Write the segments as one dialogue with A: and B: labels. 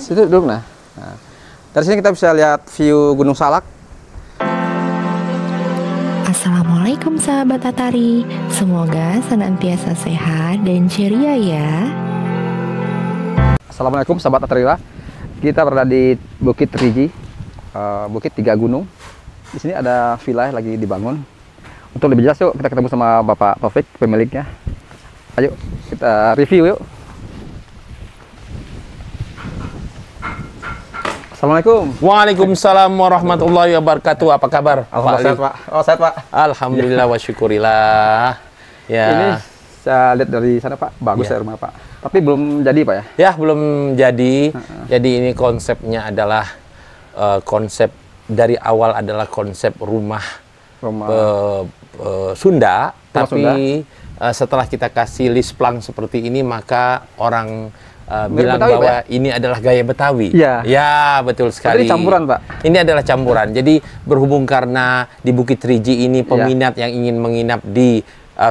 A: situ duduk nah. Dari sini kita bisa lihat view Gunung Salak.
B: Assalamualaikum sahabat Atari, semoga senantiasa sehat dan ceria ya.
A: Assalamualaikum sahabat Atarila. Kita berada di Bukit Riji, Bukit Tiga Gunung. Di sini ada villa lagi dibangun. Untuk lebih jelas yuk kita ketemu sama Bapak Taufik, pemiliknya. Ayo kita review yuk. Assalamualaikum.
C: Waalaikumsalam warahmatullahi wabarakatuh. Apa kabar?
A: Alhamdulillah sehat, Pak. Oh, sehat, Pak.
C: Alhamdulillah wa syukurillah. Ya.
A: Ini saya lihat dari sana, Pak. Bagus ya rumah, Pak. Tapi belum jadi, Pak ya?
C: Ya, belum jadi. Jadi ini konsepnya adalah konsep dari awal adalah konsep rumah Sunda, tapi setelah kita kasih list plan seperti ini, maka orang bilang
A: Betawi,
C: bahwa
A: Pak?
C: ini adalah gaya Betawi.
A: Iya.
C: Ya, betul sekali.
A: Ini campuran, Pak?
C: Ini adalah campuran. Jadi berhubung karena di Bukit Riji ini peminat yang ingin menginap di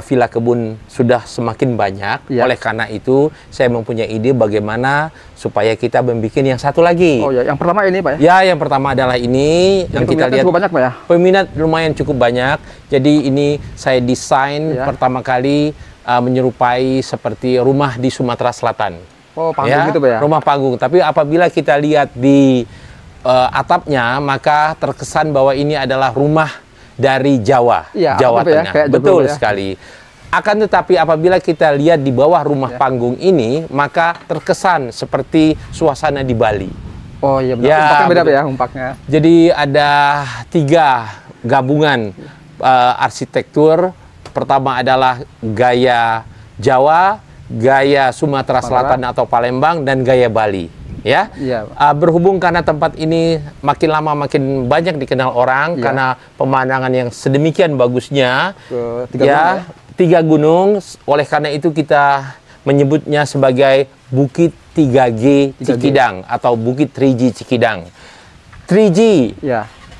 C: villa kebun sudah semakin banyak. Oleh karena itu, saya mempunyai ide bagaimana supaya kita membuat yang satu lagi.
A: Oh ya, yang pertama ini, Pak ya?
C: Ya, yang pertama adalah ini.
A: Jadi
C: yang kita lihat
A: cukup banyak, Pak ya?
C: Peminat lumayan cukup banyak. Jadi ini saya desain pertama kali menyerupai seperti rumah di Sumatera Selatan.
A: Oh, panggung gitu, Pak ya?
C: Rumah panggung. Tapi apabila kita lihat di atapnya, maka terkesan bahwa ini adalah rumah dari Jawa, Jawa Tengah.
A: Ya?
C: Betul sekali. Akan tetapi apabila kita lihat di bawah rumah panggung ini, maka terkesan seperti suasana di Bali.
A: Oh iya, benar. Umpaknya beda, Pak ya, umpaknya.
C: Jadi ada 3 gabungan arsitektur. Pertama adalah gaya Jawa, gaya Sumatera Selatan atau Palembang, dan gaya Bali. Ya, berhubung karena tempat ini makin lama makin banyak dikenal orang karena pemandangan yang sedemikian bagusnya. Tiga gunung. Oleh karena itu kita menyebutnya sebagai Bukit 3G Cikidang atau Bukit Riji Cikidang. 3G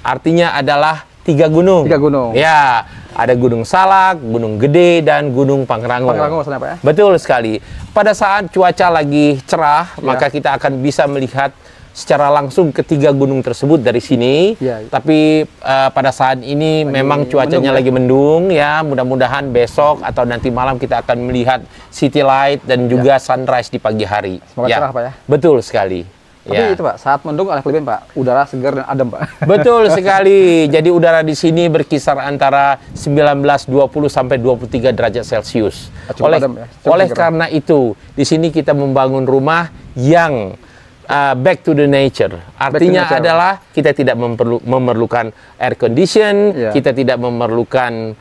C: artinya adalah 3 gunung.
A: 3 gunung.
C: Ya, ada Gunung Salak, Gunung Gede, dan Gunung Pangrango.
A: Pangrango maksudnya, Pak ya?
C: Betul sekali. Pada saat cuaca lagi cerah, maka kita akan bisa melihat secara langsung ketiga gunung tersebut dari sini. Tapi pada saat ini memang cuacanya lagi mendung ya. Mudah-mudahan besok atau nanti malam kita akan melihat city light dan juga sunrise di pagi hari.
A: Semoga cerah, Pak ya?
C: Betul sekali.
A: Tapi itu, Pak, saat mendung oleh kelebihan, Pak, udara segar dan adem, Pak.
C: Betul sekali. Jadi udara di sini berkisar antara 19, 20 sampai 23 derajat Celcius. Oleh karena itu, di sini kita membangun rumah yang back to the nature. Artinya adalah kita tidak memerlukan air condition, kita tidak memerlukan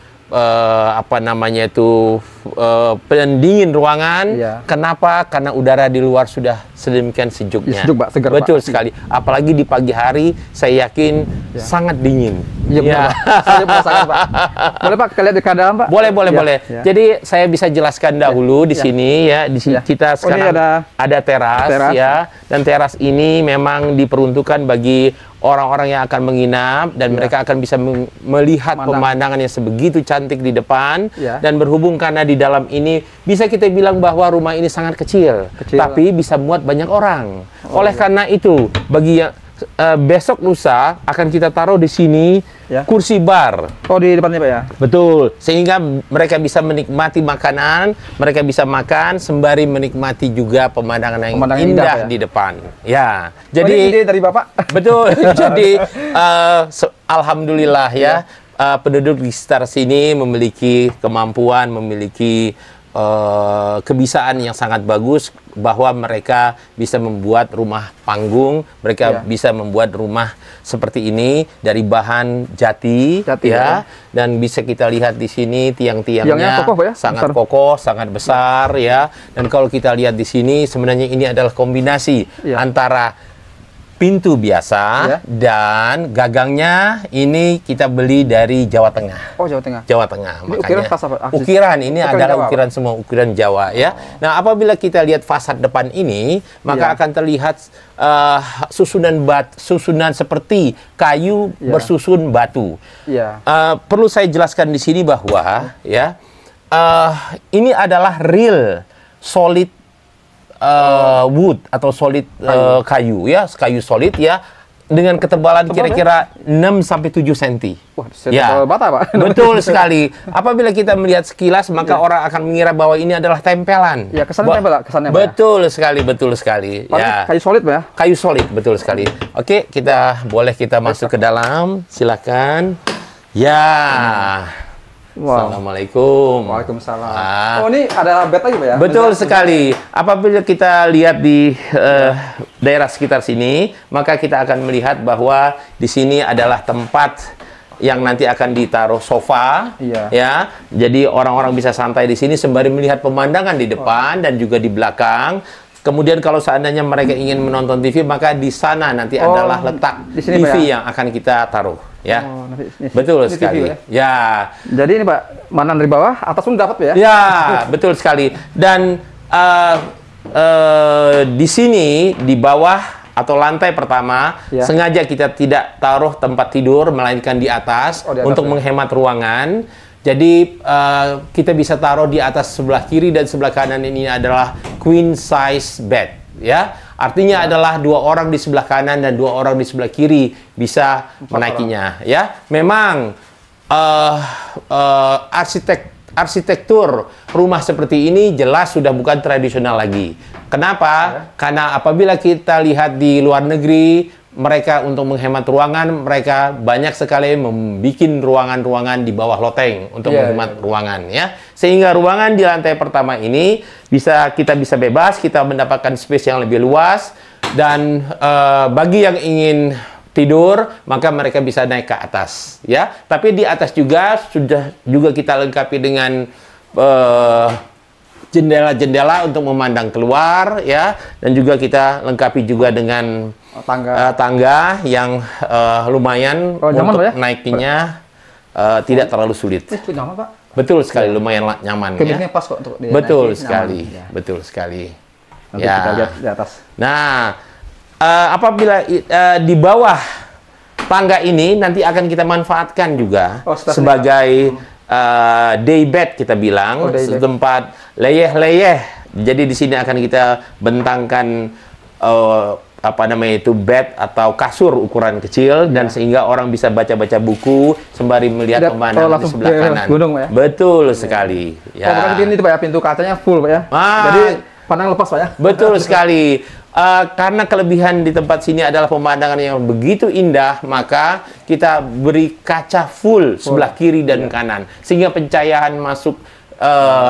C: pendingin ruangan. Kenapa? Karena udara di luar sudah sedemikian sejuknya.
A: Sejuk, Pak, segar,
C: betul
A: Pak.
C: sekali. Apalagi di pagi hari, saya yakin sangat dingin.
A: Iya, benar, Pak. Saya merasakan, Pak. Boleh, Pak, kita lihat di dalam, Pak?
C: Boleh. Jadi saya bisa jelaskan dahulu di sini ya. Di sini kita sekarang ada teras ya. Dan teras ini memang diperuntukkan bagi orang-orang yang akan menginap dan mereka akan bisa melihat pemandangan yang sebegitu cantik di depan. Dan berhubung karena di dalam ini bisa kita bilang bahwa rumah ini sangat kecil. Tapi bisa muat banyak orang. Oleh karena itu, bagi yang besok lusa akan kita taruh di sini kursi bar.
A: Oh, di depannya, Pak ya?
C: Betul. Sehingga mereka bisa menikmati makanan, mereka bisa makan sembari menikmati juga pemandangan yang indah di depan. Ya. Jadi
A: ini ide dari Bapak.
C: Betul. Jadi alhamdulillah ya, penduduk di sekitar sini memiliki kemampuan, memiliki kebiasaan yang sangat bagus bahwa mereka bisa membuat rumah panggung, mereka bisa membuat rumah seperti ini dari bahan jati ya. Dan bisa kita lihat di sini tiang-tiangnya sangat kokoh, sangat besar ya. Dan kalau kita lihat di sini sebenarnya ini adalah kombinasi antara pintu biasa dan gagangnya ini kita beli dari Jawa Tengah.
A: Oh, Jawa Tengah.
C: Jawa Tengah.
A: Ini
C: makanya
A: ukiran
C: ukiran ini adalah Jawa, ukiran semua ukiran Jawa ya. Nah, apabila kita lihat fasad depan ini, maka akan terlihat susunan seperti kayu bersusun batu. Perlu saya jelaskan di sini bahwa ini adalah real solid wood atau solid kayu ya, kayu solid ya, dengan ketebalan kira-kira 6 sampai 7 cm.
A: Wah, setebal bata, Pak.
C: Betul sekali. Apabila kita melihat sekilas, maka orang akan mengira bahwa ini adalah tempelan.
A: Ya, kesannya tempel, Pak. Kesannya, Pak.
C: Betul sekali, betul sekali. Ya.
A: Kayu solid, Pak ya?
C: Kayu solid, betul sekali. Oke, kita masuk ke dalam. Silakan. Ya.
A: Wow.
C: Assalamualaikum.
A: Waalaikumsalam. Oh, ini ada bed lagi, Pak ya?
C: Betul sekali. Apabila kita lihat di daerah sekitar sini, maka kita akan melihat bahwa di sini adalah tempat yang nanti akan ditaruh sofa, ya. Jadi orang-orang bisa santai di sini sembari melihat pemandangan di depan dan juga di belakang. Kemudian kalau seandainya mereka ingin menonton TV, maka di sana nanti adalah letak
A: di sini,
C: TV
A: Pak, ya?
C: yang akan kita taruh, ya.
A: Oh, nanti,
C: betul
A: ini
C: sekali.
A: TV,
C: ya.
A: Jadi ini, Pak, mana dari bawah, atas pun dapat, Pak ya?
C: Ya, betul sekali. Dan di sini di bawah atau lantai pertama sengaja kita tidak taruh tempat tidur, melainkan di atas, untuk menghemat ruangan. Jadi kita bisa taruh di atas sebelah kiri dan sebelah kanan. Ini adalah queen size bed, ya. Artinya adalah 2 orang di sebelah kanan dan 2 orang di sebelah kiri bisa menaikinya, ya. Memang arsitektur rumah seperti ini jelas sudah bukan tradisional lagi. Kenapa? Karena apabila kita lihat di luar negeri, mereka untuk menghemat ruangan, mereka banyak sekali membuat ruangan-ruangan di bawah loteng untuk menghemat ruangan, ya. Sehingga ruangan di lantai pertama ini kita bisa bebas, kita mendapatkan space yang lebih luas, dan bagi yang ingin tidur, maka mereka bisa naik ke atas, ya. Tapi di atas juga kita lengkapi dengan jendela-jendela untuk memandang keluar, ya, dan juga kita lengkapi juga dengan tangga yang lumayan untuk naikinya tidak terlalu sulit.
A: Nyaman, Pak.
C: Betul sekali, lumayan nyaman, ya.
A: Pas kok untuk
C: betul sekali, betul sekali.
A: Nanti kita lihat di atas.
C: Nah, apabila di bawah tangga ini nanti akan kita manfaatkan juga sebagai day bed, kita bilang, tempat leyeh-leyeh. Jadi di sini akan kita bentangkan bed atau kasur ukuran kecil, dan sehingga orang bisa baca-baca buku sembari melihat pemandangan di sebelah kanan.
A: Gunung, ya?
C: Betul sekali. Ya.
A: Bukan ini, Pak ya, pintu kacanya full, Pak ya. Jadi pandang lepas, Pak ya.
C: Betul sekali. Karena kelebihan di tempat sini adalah pemandangan yang begitu indah, maka kita beri kaca full sebelah kiri dan kanan, sehingga pencahayaan masuk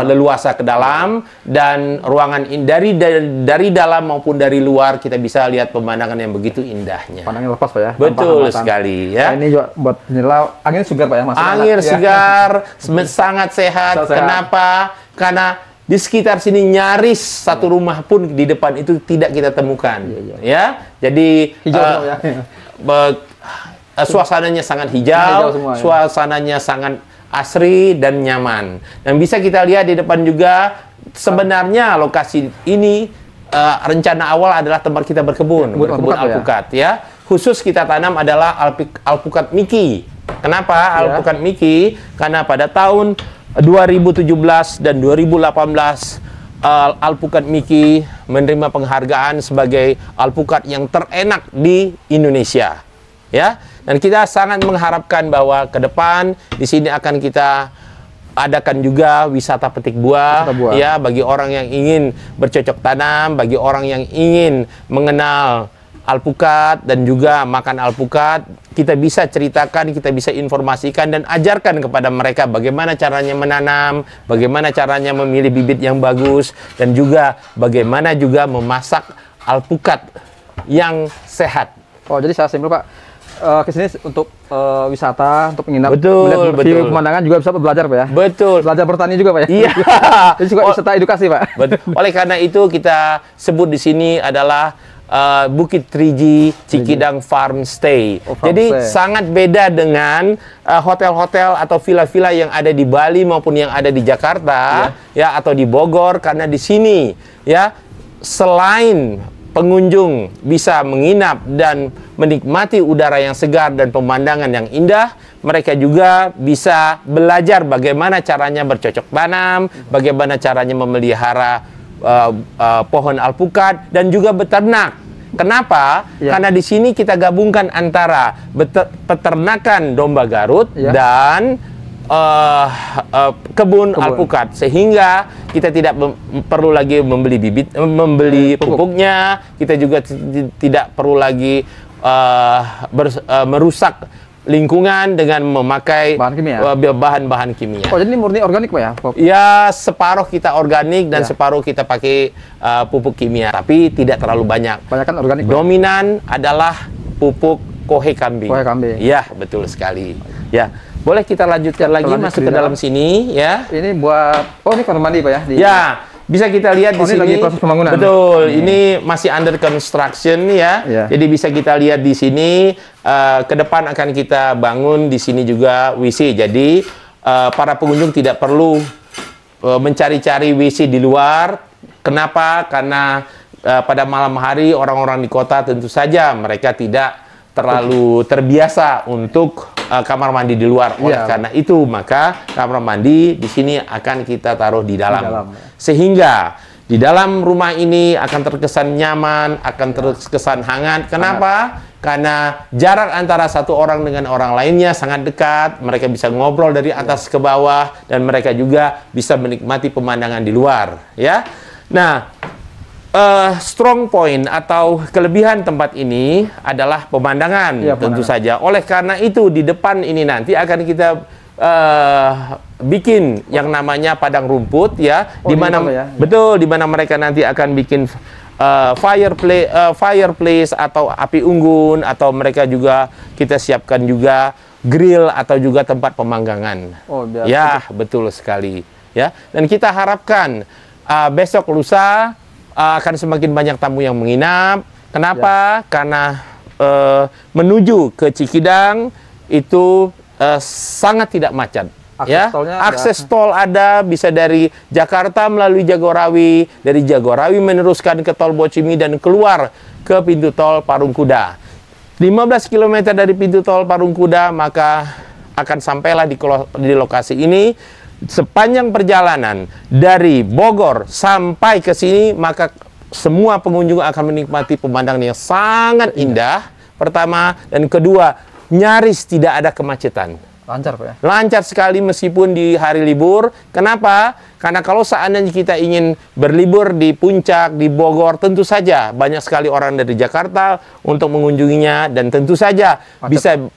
C: leluasa ke dalam, dan ruangan dari dalam maupun dari luar kita bisa lihat pemandangan yang begitu indahnya.
A: Pandangnya lepas, Pak ya.
C: Betul sekali, ya.
A: Nah, ini juga buat jendela, angin segar, Pak ya.
C: Angin segar, sangat sehat. Kenapa? Karena di sekitar sini nyaris satu rumah pun di depan itu tidak kita temukan, ya. Jadi suasananya sangat hijau, suasananya sangat asri dan nyaman. Dan bisa kita lihat di depan juga, sebenarnya lokasi ini rencana awal adalah tempat kita berkebun alpukat, ya. Khusus kita tanam adalah alpukat Miki. Kenapa alpukat Miki? Karena pada tahun 2017 dan 2018 alpukat Miki menerima penghargaan sebagai alpukat yang terenak di Indonesia, ya. Dan kita sangat mengharapkan bahwa ke depan di sini akan kita adakan juga wisata petik buah, ya, bagi orang yang ingin bercocok tanam, bagi orang yang ingin mengenal alpukat dan juga makan alpukat. Kita bisa ceritakan, kita bisa informasikan dan ajarkan kepada mereka bagaimana caranya menanam, bagaimana caranya memilih bibit yang bagus, dan juga bagaimana juga memasak alpukat yang sehat.
A: Oh, jadi saya simpel, Pak. Ke sini untuk wisata, untuk menginap,
C: betul.
A: pemandangan, juga bisa belajar, Pak ya.
C: Betul.
A: Belajar bertani juga, Pak ya.
C: Iya.
A: Jadi juga wisata edukasi, Pak.
C: Betul. Oleh karena itu kita sebut di sini adalah Bukit 3G Cikidang Farm Stay. Jadi sangat beda dengan hotel-hotel atau villa-villa yang ada di Bali maupun yang ada di Jakarta, ya, atau di Bogor. Karena di sini, ya, selain pengunjung bisa menginap dan menikmati udara yang segar dan pemandangan yang indah, mereka juga bisa belajar bagaimana caranya bercocok tanam, bagaimana caranya memelihara pohon alpukat dan juga beternak. Kenapa?
A: Ya.
C: Karena di sini kita gabungkan antara peternakan domba Garut
A: Ya.
C: dan kebun alpukat, sehingga kita tidak perlu lagi membeli bibit, membeli pupuknya. Kita juga tidak perlu lagi merusak lingkungan dengan memakai
A: Bahan kimia.
C: bahan-bahan kimia.
A: Oh, jadi ini murni organik Pak ya?
C: Ya, separuh kita organik dan
A: Ya.
C: separuh kita pakai pupuk kimia, tapi tidak terlalu banyak.
A: Banyak kan organik Pak?
C: Dominan adalah pupuk kohe kambing.
A: Kohe kambing.
C: Ya, betul sekali. Ya, boleh kita lanjutkan lagi
A: lanjut
C: masuk
A: di
C: ke dalam
A: dalam.
C: sini, ya.
A: Ini buat, oh ini kamar mandi Pak ya?
C: Ya, bisa kita lihat di
A: Oh, ini
C: sini.
A: lagi proses pembangunan.
C: Betul, ini masih under construction ya.
A: Ya.
C: Jadi bisa kita lihat di sini. Ke depan akan kita bangun di sini juga WC. Jadi para pengunjung tidak perlu mencari-cari WC di luar. Kenapa? Karena pada malam hari orang-orang di kota tentu saja mereka tidak terlalu terbiasa untuk kamar mandi di luar. Oleh
A: Iya.
C: karena itu, maka kamar mandi di sini akan kita taruh di dalam.
A: dalam.
C: Sehingga di dalam rumah ini akan terkesan nyaman, akan terkesan hangat. Kenapa? Karena jarak antara satu orang dengan orang lainnya sangat dekat. Mereka bisa ngobrol dari atas ke bawah dan mereka juga bisa menikmati pemandangan di luar, ya. Nah, strong point atau kelebihan tempat ini adalah pemandangan,
A: Ya,
C: tentu
A: pemandangan.
C: saja. Oleh karena itu di depan ini nanti akan kita bikin yang namanya padang rumput, ya,
A: Oh,
C: di mana
A: di mana ya?
C: betul, di mana mereka nanti akan bikin fireplace atau api unggun, atau mereka juga kita siapkan juga grill atau juga tempat pemanggangan.
A: Oh, biar
C: Ya, betul sekali, ya. Dan kita harapkan besok lusa akan semakin banyak tamu yang menginap. Kenapa? Karena menuju ke Cikidang itu sangat tidak macet.
A: Akses tolnya ada.
C: Akses tol ada, bisa dari Jakarta melalui Jagorawi, dari Jagorawi meneruskan ke tol Bocimi dan keluar ke pintu tol Parung Kuda. 15 km dari pintu tol Parung Kuda, maka akan sampailah di lokasi ini. Sepanjang perjalanan dari Bogor sampai ke sini, maka semua pengunjung akan menikmati pemandangan yang sangat indah. Pertama, dan kedua, nyaris tidak ada kemacetan.
A: Lancar Pak ya?
C: Lancar sekali meskipun di hari libur. Kenapa? Karena kalau seandainya kita ingin berlibur di puncak, di Bogor, tentu saja banyak sekali orang dari Jakarta untuk mengunjunginya, dan tentu saja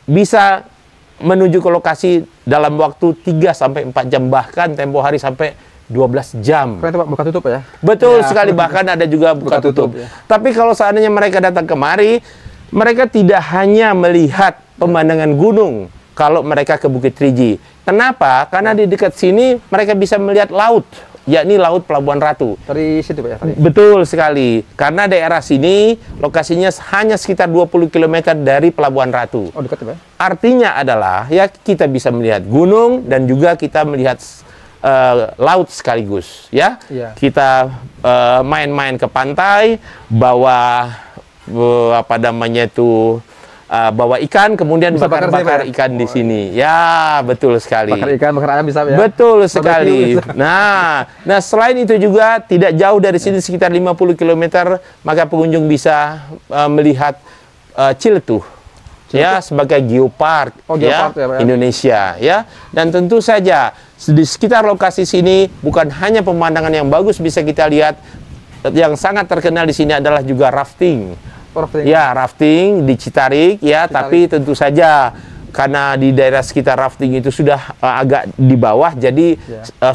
C: bisa menuju ke lokasi dalam waktu 3-4 jam, bahkan tempo hari sampai 12 jam.
A: Karena itu Pak buka tutup ya?
C: Betul
A: Ya.
C: sekali, bahkan ada juga buka tutup.
A: ya.
C: Tapi kalau seandainya mereka datang kemari, mereka tidak hanya melihat pemandangan gunung kalau mereka ke Bukit Riji. Kenapa? Karena di dekat sini mereka bisa melihat laut, yakni Laut Pelabuhan Ratu.
A: Dari situ Pak ya? Tadi?
C: Betul sekali. Karena daerah sini lokasinya hanya sekitar 20 km dari Pelabuhan Ratu.
A: Oh, dekat ya Pak ya?
C: Artinya adalah ya kita bisa melihat gunung dan juga kita melihat laut sekaligus, ya.
A: Iya.
C: Kita main-main ke pantai, bawa apa namanya itu bawa ikan, kemudian
A: Bisa bakar
C: bakar
A: sih, Pak, ya?
C: ikan di sini. Ya, betul sekali.
A: Bakar ikan, bakar ayam bisa ya?
C: Betul sekali.
A: Barbecue bisa.
C: Nah, selain itu juga tidak jauh dari sini sekitar 50 km, maka pengunjung bisa melihat Ciletuh. Ya, sebagai geopark,
A: Oh, geopark ya, Pak, ya?
C: Indonesia, ya. Dan tentu saja di sekitar lokasi sini bukan hanya pemandangan yang bagus bisa kita lihat, yang sangat terkenal di sini adalah juga rafting.
A: Rafting.
C: Ya, rafting di Citarik, ya. Tapi tentu saja karena di daerah sekitar rafting itu sudah agak di bawah, jadi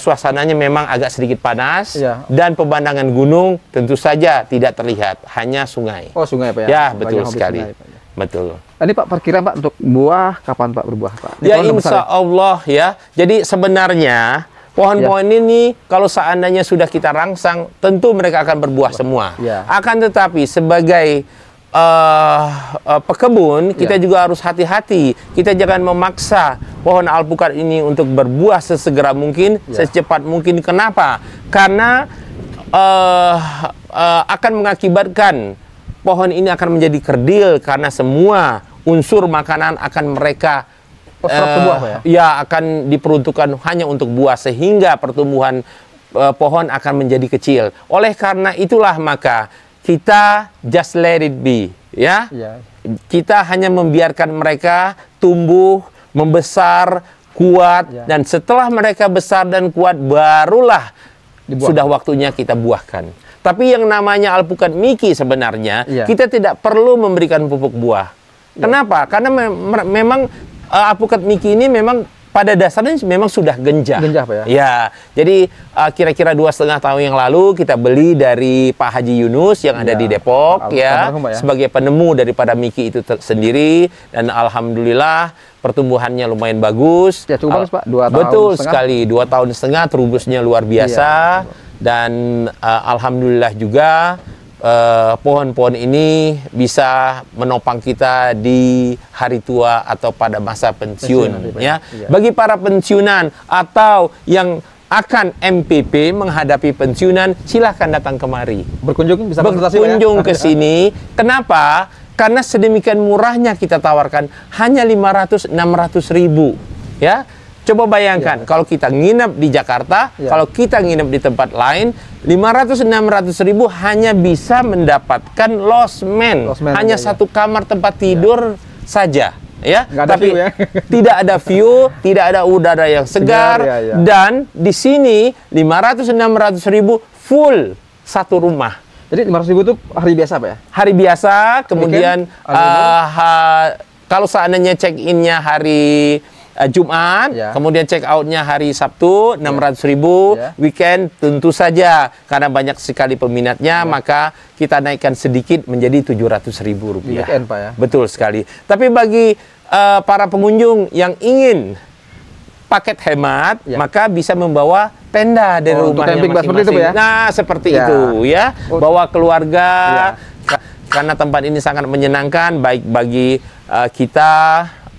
C: suasananya memang agak sedikit panas,
A: Ya.
C: dan pemandangan gunung tentu saja tidak terlihat, hanya sungai.
A: Oh, sungai Pak ya?
C: Ya,
A: Banyak
C: betul
A: hobi
C: sekali.
A: sungai, Pak, ya.
C: Betul.
A: Ini Pak perkiraan Pak untuk buah kapan Pak berbuah Pak? Ini
C: Ya,
A: pohon udah besar
C: insya Allah ya. Jadi sebenarnya pohon-pohon ini kalau seandainya sudah kita rangsang, tentu mereka akan berbuah semua.
A: Ya.
C: Akan tetapi sebagai pekebun, kita juga harus hati-hati. Kita jangan memaksa pohon alpukat ini untuk berbuah sesegera mungkin, secepat mungkin. Kenapa? Karena akan mengakibatkan pohon ini akan menjadi kerdil, karena semua unsur makanan akan mereka
A: serap ke buah, Pak ya?
C: ya akan diperuntukkan hanya untuk buah, sehingga pertumbuhan pohon akan menjadi kecil. Oleh karena itulah maka kita just let it be, ya.
A: Iya.
C: Kita hanya membiarkan mereka tumbuh, membesar, kuat,
A: Ya.
C: dan setelah mereka besar dan kuat, barulah
A: Dibuang.
C: sudah waktunya kita buahkan. Tapi yang namanya alpukat Miki sebenarnya,
A: Ya.
C: kita tidak perlu memberikan pupuk buah. Kenapa? Karena memang alpukat Miki ini memang pada dasarnya memang sudah genjah.
A: Genjah, Pak, ya?
C: Ya, jadi kira-kira 2,5 tahun yang lalu kita beli dari Pak Haji Yunus yang ada
A: Ya,
C: di Depok, ya,
A: almarhum, Pak, ya?
C: sebagai penemu daripada Miki itu sendiri, dan alhamdulillah pertumbuhannya lumayan bagus.
A: Ya, cukup bagus, Pak. 2 tahun
C: Betul
A: setengah.
C: sekali, 2 tahun setengah terubusnya luar biasa, dan alhamdulillah juga pohon-pohon ini bisa menopang kita di hari tua atau pada masa pensiun,
A: nanti, Pak.
C: ya.
A: Iya.
C: Bagi para pensiunan atau yang akan MPP menghadapi pensiunan, silahkan datang kemari.
A: Berkunjung bisa konsultasi, Pak, ya?
C: Berkunjung ke sini. Kenapa? Karena sedemikian murahnya kita tawarkan, hanya 500-600 ribu, ya. Coba bayangkan, kalau kita nginep di Jakarta,
A: Ya.
C: kalau kita nginep di tempat lain, 500-600 ribu hanya bisa mendapatkan losmen,
A: Losmen
C: hanya
A: aja, ya.
C: satu kamar tempat tidur saja, ya.
A: Nggak ada
C: Tapi
A: view, ya.
C: tidak ada view, tidak ada udara yang segar,
A: Segar, ya, ya.
C: dan di sini 500-600 ribu full satu rumah.
A: Jadi 500 ribu itu hari biasa, Pak, ya?
C: Hari biasa, kemudian
A: Weekend,
C: kalau seandainya check-innya hari Jumat,
A: Ya.
C: kemudian check out-nya hari Sabtu 600 ribu,
A: Ya.
C: weekend tentu saja karena banyak sekali peminatnya, maka kita naikkan sedikit menjadi 700 ribu
A: Di
C: rupiah.
A: weekend, Pak, ya?
C: Betul sekali. Tapi bagi para pengunjung yang ingin paket hemat,
A: Ya.
C: maka bisa membawa tenda dari
A: Oh, untuk
C: rumahnya
A: camping, Pak, seperti itu,
C: masing-masing.
A: Pak, ya?
C: Nah, seperti
A: Ya.
C: itu, ya.
A: Oh.
C: Bawa keluarga,
A: Ya.
C: karena tempat ini sangat menyenangkan, baik bagi kita,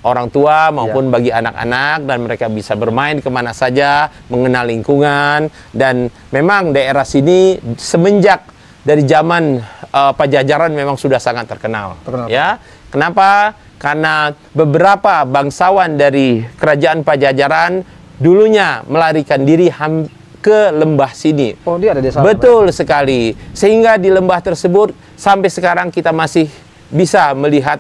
C: orang tua, maupun bagi anak-anak, dan mereka bisa bermain kemana saja, mengenal lingkungan, dan memang daerah sini semenjak dari zaman Pajajaran memang sudah sangat terkenal. Ya. Kenapa? Karena beberapa bangsawan dari kerajaan Pajajaran dulunya melarikan diri ke lembah sini.
A: Oh, dia ada desa.
C: Betul sekali. Sehingga di lembah tersebut sampai sekarang kita masih bisa melihat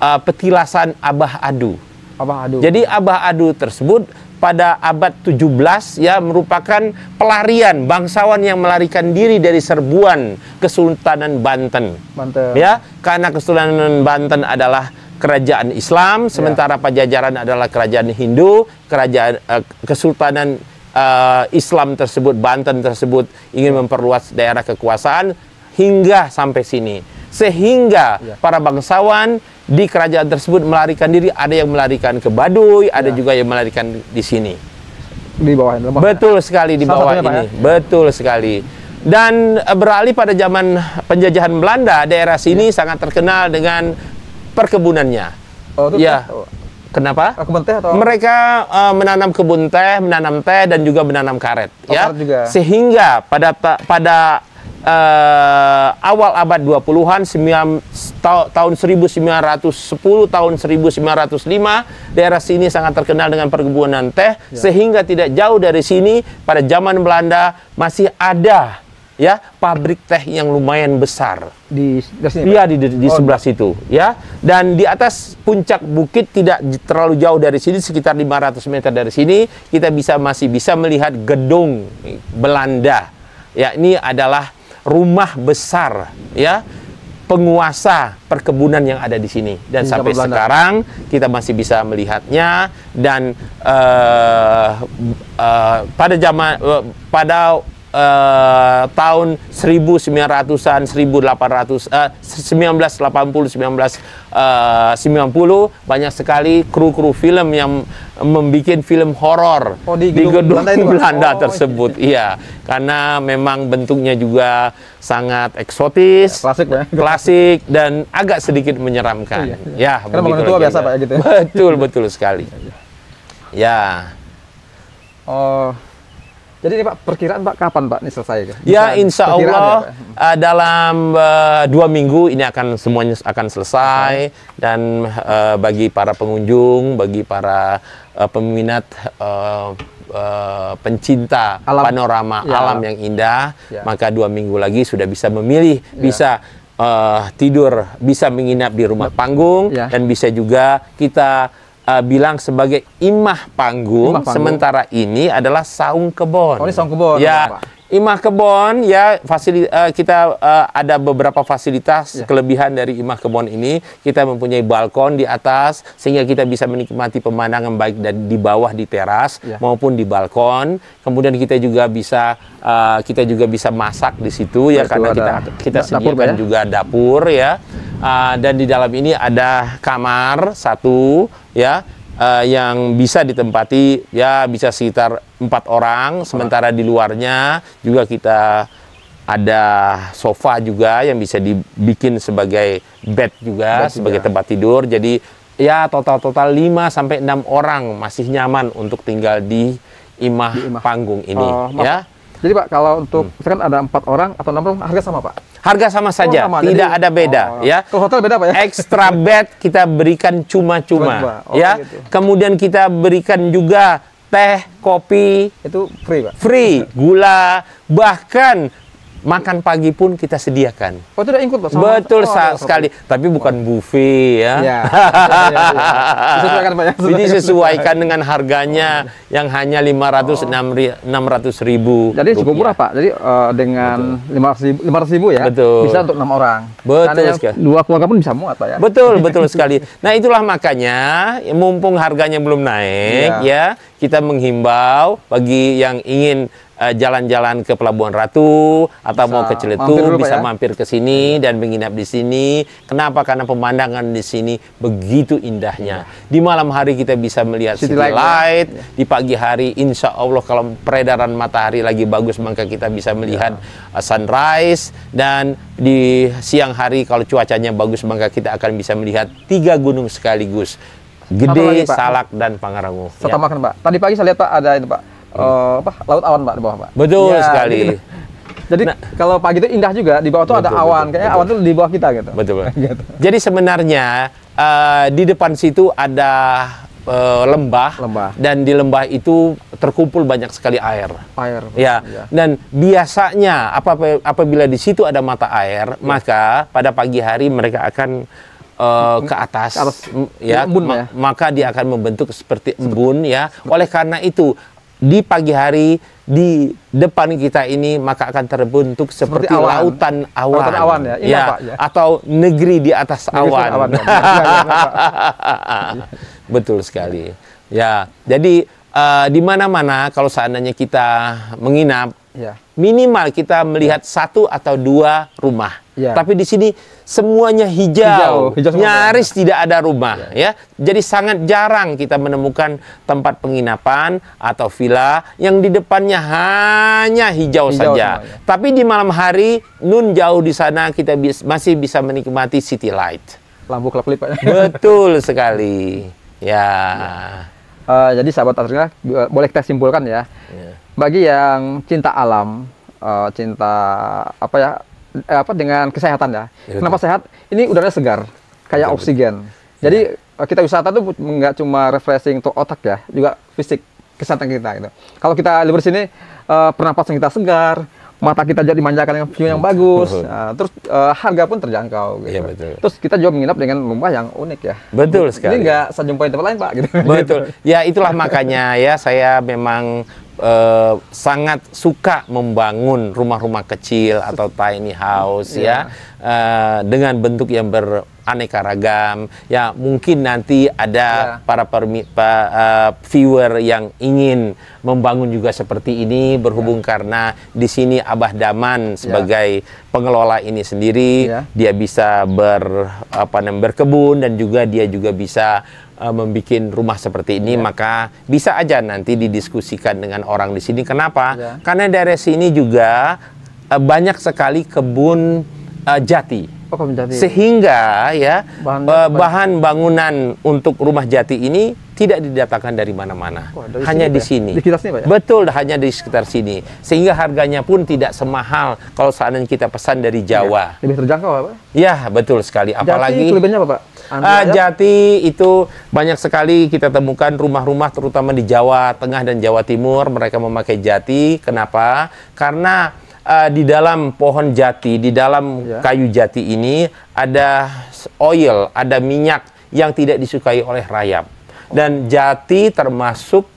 C: petilasan Abah Adu.
A: Abah Adu.
C: Jadi Abah Adu tersebut pada abad 17 ya merupakan pelarian bangsawan yang melarikan diri dari serbuan Kesultanan Banten.
A: Banten.
C: Ya, karena Kesultanan Banten adalah kerajaan Islam, sementara Pajajaran adalah kerajaan Hindu. Kesultanan Islam tersebut, Banten tersebut ingin memperluas daerah kekuasaan hingga sampai sini. Sehingga para bangsawan di kerajaan tersebut melarikan diri, ada yang melarikan ke Baduy, ada juga yang melarikan di sini.
A: Di bawah lembah.
C: Betul sekali di
A: Salah
C: bawah
A: satunya, Pak,
C: ini. Betul sekali. Dan beralih pada zaman penjajahan Belanda, daerah sini sangat terkenal dengan perkebunannya.
A: Oh, itu
C: Ya.
A: oh.
C: Kenapa?
A: Kebun teh atau?
C: Mereka menanam kebun teh, menanam teh, dan juga menanam karet.
A: Oh,
C: Ya.
A: karet juga.
C: Sehingga pada awal abad 20-an, tahun 1910, tahun 1905, daerah sini sangat terkenal dengan perkebunan teh, sehingga tidak jauh dari sini pada zaman Belanda masih ada ya pabrik teh yang lumayan besar.
A: Di sini.
C: Iya, di sebelah situ, ya. Dan di atas puncak bukit tidak terlalu jauh dari sini, sekitar 500 meter dari sini, kita masih bisa melihat gedung Belanda. Ya, ini adalah rumah besar, ya, penguasa perkebunan yang ada di sini. Dan sampai sekarang kita masih bisa melihatnya. Dan pada tahun 1900-an, 1980-1990 banyak sekali kru-kru film yang membuat film horor
A: di
C: gedung
A: Belanda, itu,
C: Belanda tersebut. Iya, karena memang bentuknya juga sangat eksotis,
A: klasik, Pak, ya?
C: klasik, dan agak sedikit menyeramkan. Ya,
A: karena bangunan tua biasa, Pak, ya, gitu.
C: Betul sekali. Ya.
A: Oh. Jadi ini Pak, perkiraan Pak kapan Pak ini selesai?
C: Ya, insya Allah
A: ya,
C: dalam 2 minggu ini semuanya akan selesai. Dan bagi para pengunjung, bagi para peminat pencinta
A: Alam.
C: panorama
A: Ya.
C: alam yang indah,
A: Ya.
C: maka 2 minggu lagi sudah bisa memilih, bisa tidur, bisa menginap di rumah panggung,
A: Ya.
C: dan bisa juga kita bilang sebagai imah panggung.
A: Imah panggung.
C: Sementara ini adalah saung kebon.
A: Oh, ini saung kebon,
C: Ya.
A: Pak.
C: Imah kebon ya, kita ada beberapa fasilitas.
A: Ya.
C: Kelebihan dari imah kebon ini, kita mempunyai balkon di atas sehingga kita bisa menikmati pemandangan baik di bawah di teras
A: Ya.
C: maupun di balkon. Kemudian kita juga bisa masak di situ ya,
A: Betul,
C: karena
A: ada
C: kita
A: dapur,
C: sediakan
A: Pak, ya?
C: juga dapur ya. Dan di dalam ini ada kamar satu ya, yang bisa ditempati ya, bisa sekitar 4 orang. Sementara di luarnya juga kita ada sofa juga yang bisa dibikin sebagai bed juga, sebagai tempat tidur. Jadi ya total 5 sampai 6 orang masih nyaman untuk tinggal di imah panggung ini
A: Maaf.
C: ya.
A: Jadi Pak, kalau untuk misalkan ada 4 orang atau 6 orang, harga sama Pak?
C: Harga sama saja,
A: sama.
C: tidak
A: Jadi-
C: ada beda ya.
A: Kalau hotel beda Pak ya?
C: Extra bed kita berikan cuma-cuma
A: Cuma-cuma. Oh,
C: ya.
A: gitu.
C: Kemudian kita berikan juga teh, kopi
A: Itu free Pak?
C: free, gula, bahkan makan pagi pun kita sediakan.
A: Oh, itu udah include Pak? Sama-
C: Betul
A: ada
C: sekali, tapi bukan buffet ya.
A: Ya. Disesuaikan Pak ya?
C: Jadi sesuaikan dengan harganya yang hanya 600 ribu.
A: Jadi cukup murah Pak. Jadi dengan 500 ribu ya,
C: Betul.
A: bisa untuk 6 orang.
C: Betul
A: Karena yang
C: sekali.
A: 2 keluarga pun bisa muat Pak ya.
C: Betul, betul sekali. Nah, itulah makanya mumpung harganya belum naik ya, kita menghimbau bagi yang ingin jalan-jalan ke Pelabuhan Ratu atau mau ke
A: mampir
C: Ciletuh
A: dulu, Pak,
C: bisa
A: ya?
C: mampir ke sini dan menginap di sini. Kenapa? Karena pemandangan di sini begitu indahnya. Di malam hari kita bisa melihat
A: City
C: city
A: light,
C: light.
A: ya?
C: Di pagi hari insya Allah kalau peredaran matahari lagi bagus maka kita bisa melihat sunrise. Dan di siang hari kalau cuacanya bagus maka kita akan bisa melihat 3 gunung sekaligus.
A: Satu
C: Gede,
A: lagi, Pak.
C: Salak, dan Pangrango.
A: Saya
C: Ya.
A: tambahkan Pak. Tadi pagi saya lihat Pak ada itu Pak. Laut awan Pak di bawah Pak.
C: Betul
A: Ya,
C: sekali.
A: gitu. Jadi kalau pagi itu indah juga, di bawah itu ada
C: Betul,
A: awan.
C: betul,
A: Kayaknya
C: betul.
A: awan itu di bawah kita gitu.
C: Betul.
A: Gitu.
C: Jadi sebenarnya di depan situ ada lembah, dan di lembah itu terkumpul banyak sekali air.
A: Air.
C: Ya, dan biasanya apabila di situ ada mata air, maka pada pagi hari mereka akan ke atas, ya,
A: embun, ya?
C: maka dia akan membentuk seperti embun ya. Oleh karena itu di pagi hari di depan kita ini maka akan terbentuk seperti
A: awan.
C: lautan awan.
A: Lautan awan ya? Indah, Pak, ya?
C: Atau negeri di atas
A: Negeri
C: awan.
A: awan, ya. Ya, ya, Pak.
C: Betul sekali. Ya, jadi di mana-mana kalau seandainya kita menginap,
A: Ya.
C: minimal kita melihat 1 atau 2 rumah.
A: Ya.
C: Tapi di sini semuanya hijau,
A: Hijau semua,
C: nyaris tidak ada rumah, ya. Jadi sangat jarang kita menemukan tempat penginapan atau villa yang di depannya hanya hijau saja.
A: semua, ya.
C: Tapi di malam hari, nun jauh di sana kita masih bisa menikmati city light.
A: Lampu kelap-kelip Pak.
C: Betul sekali. Ya.
A: Jadi sahabat Atrina, boleh kita simpulkan ya. Bagi yang cinta alam, cinta dengan kesehatan ya.
C: Ya,
A: Kenapa sehat? Ini udaranya segar, kayak oksigen. Jadi kita wisata tuh nggak cuma refreshing untuk otak ya, juga fisik kesehatan kita gitu. Kalau kita libur sini, pernapasan kita segar, mata kita jadi dimanjakan dengan view yang bagus, terus harga pun terjangkau gitu.
C: Iya, betul.
A: Terus kita juga menginap dengan rumah yang unik ya.
C: Betul sekali.
A: Ini nggak saya jumpai tempat lain Pak gitu.
C: Betul. Ya itulah makanya ya saya memang sangat suka membangun rumah-rumah kecil atau tiny house ya, dengan bentuk yang beraneka ragam. Ya mungkin nanti ada para viewer yang ingin membangun juga seperti ini, berhubung karena di sini Abah Daman sebagai pengelola ini sendiri, dia bisa berkebun dan juga dia juga bisa membuat rumah seperti ini, maka bisa aja nanti didiskusikan dengan orang di sini. Kenapa? Karena daerah sini juga banyak sekali kebun jati.
A: Kebun jati.
C: Sehingga ya bahan bangunan untuk rumah jati ini tidak didatangkan dari mana-mana,
A: Wah, dari
C: hanya
A: sini,
C: di
A: Pak ya?
C: sini.
A: Di sekitar sini, Pak ya?
C: Betul, hanya di sekitar sini. Sehingga harganya pun tidak semahal kalau seandainya kita pesan dari Jawa.
A: Lebih terjangkau, Pak.
C: Ya, betul sekali. Apalagi
A: Jati kelebihannya apa, Pak?
C: Jati itu banyak sekali kita temukan rumah-rumah terutama di Jawa Tengah dan Jawa Timur mereka memakai jati. Kenapa? Karena di dalam pohon jati, di dalam kayu jati ini ada oil, ada minyak yang tidak disukai oleh rayap. Dan jati termasuk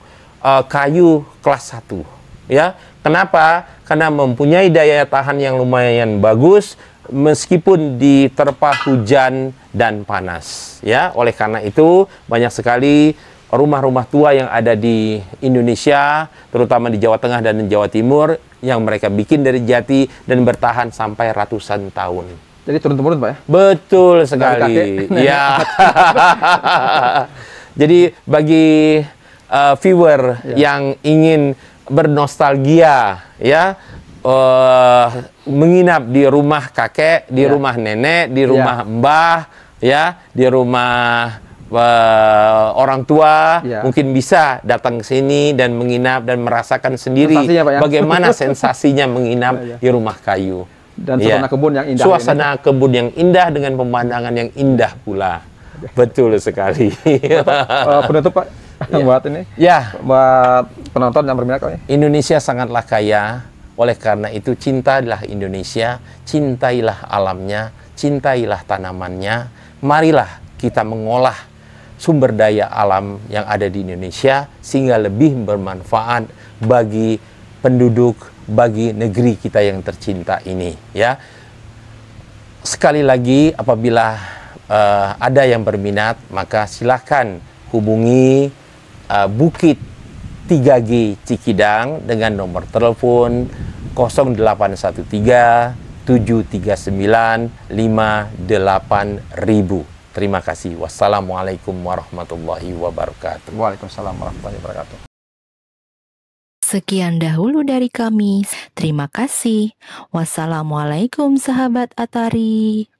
C: kayu kelas 1. Ya, kenapa? Karena mempunyai daya tahan yang lumayan bagus meskipun diterpa hujan dan panas. Ya, oleh karena itu banyak sekali rumah-rumah tua yang ada di Indonesia, terutama di Jawa Tengah dan Jawa Timur, yang mereka bikin dari jati dan bertahan sampai ratusan tahun.
A: Jadi turun-temurun, Pak ya?
C: Betul sekali. Ya. Jadi bagi viewer yang ingin bernostalgia, ya, menginap di rumah kakek, di rumah nenek, di rumah mbah, ya, di rumah orang tua, mungkin bisa datang ke sini dan menginap dan merasakan sendiri bagaimana sensasinya menginap di rumah kayu.
A: Dan suasana kebun yang indah.
C: Suasana kebun yang indah dengan pemandangan yang indah pula. Betul sekali.
A: Penutup, Pak, buat ini.
C: Ya.
A: Buat penonton yang berminat, Pak.
C: Indonesia sangatlah kaya. Oleh karena itu, cintailah Indonesia, cintailah alamnya, cintailah tanamannya. Marilah kita mengolah sumber daya alam yang ada di Indonesia sehingga lebih bermanfaat bagi penduduk, bagi negeri kita yang tercinta ini. Ya, sekali lagi, apabila ada yang berminat, maka silakan hubungi Bukit 3G Cikidang dengan nomor telepon 0813 739 58.000. Terima kasih. Wassalamualaikum warahmatullahi wabarakatuh.
A: Waalaikumsalam warahmatullahi wabarakatuh.
B: Sekian dahulu dari kami. Terima kasih. Wassalamualaikum sahabat Atari.